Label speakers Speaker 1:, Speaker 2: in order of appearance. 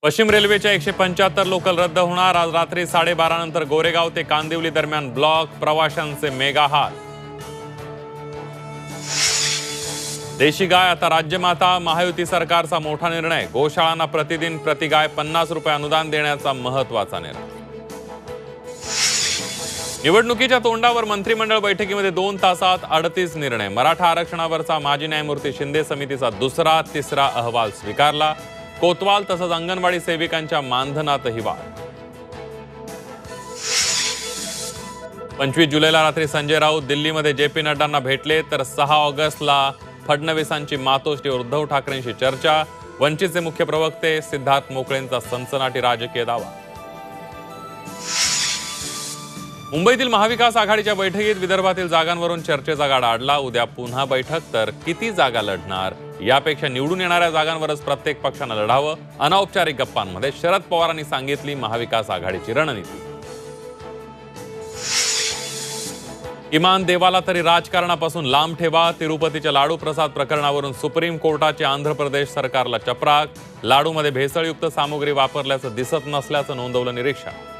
Speaker 1: पश्चिम रेल्वेच्या 175 लोकल रद्द होणार। आज रात्री 12:30 नंतर गोरेगाव ते कांदिवली दरम्यान ब्लॉक, प्रवाशांचे मेगा हाल। देशी गाय आता राज्यमाता, महायुती सरकारचा मोठा निर्णय। गोशाळांना प्रतिदिन प्रति गाय 50 रुपये अनुदान देण्याचा महत्त्वाचा निर्णय। निवडणुकीच्या तोंडावर मंत्रिमंडळ बैठकीमध्ये 2 तासात 38 निर्णय। मराठा आरक्षणावरचा माजी न्यायमूर्ती शिंदे समितीचा दुसरा, तिसरा अहवाल स्वीकारला। कोतवाल तसंच अंगणवाडी सेविकांच्या मानधनातही वाढ। 25 जुलैला रात्री संजय राऊत दिल्लीमध्ये जेपी नड्डांना भेटले, तर 6 ऑगस्टला फडणवीसांची मातोश्री उद्धव ठाकरेंशी चर्चा। वंचितचे मुख्य प्रवक्ते सिद्धार्थ मोकळेंचा सनसनाटी राजकीय दावा। मुंबईतील महाविकास आघाडीच्या बैठकीत विदर्भातील जागांवरून चर्चेचा गाडा अडला। उद्या पुन्हा बैठक, तर किती जागा लढणार यापेक्षा निवडून येणाऱ्या जागांवरच प्रत्येक पक्षानं लढावं। अनौपचारिक गप्पांमध्ये शरद पवारांनी सांगितली महाविकास आघाडीची रणनीती। किमान देवाला तरी राजकारणापासून लांब ठेवा। तिरुपतीच्या लाडू प्रसाद प्रकरणावरून सुप्रीम कोर्टाची आंध्र प्रदेश सरकारला चपराक। लाडूमध्ये भेसळयुक्त सामग्री वापरल्याचं दिसत नसल्याचं नोंदवलं निरीक्षण।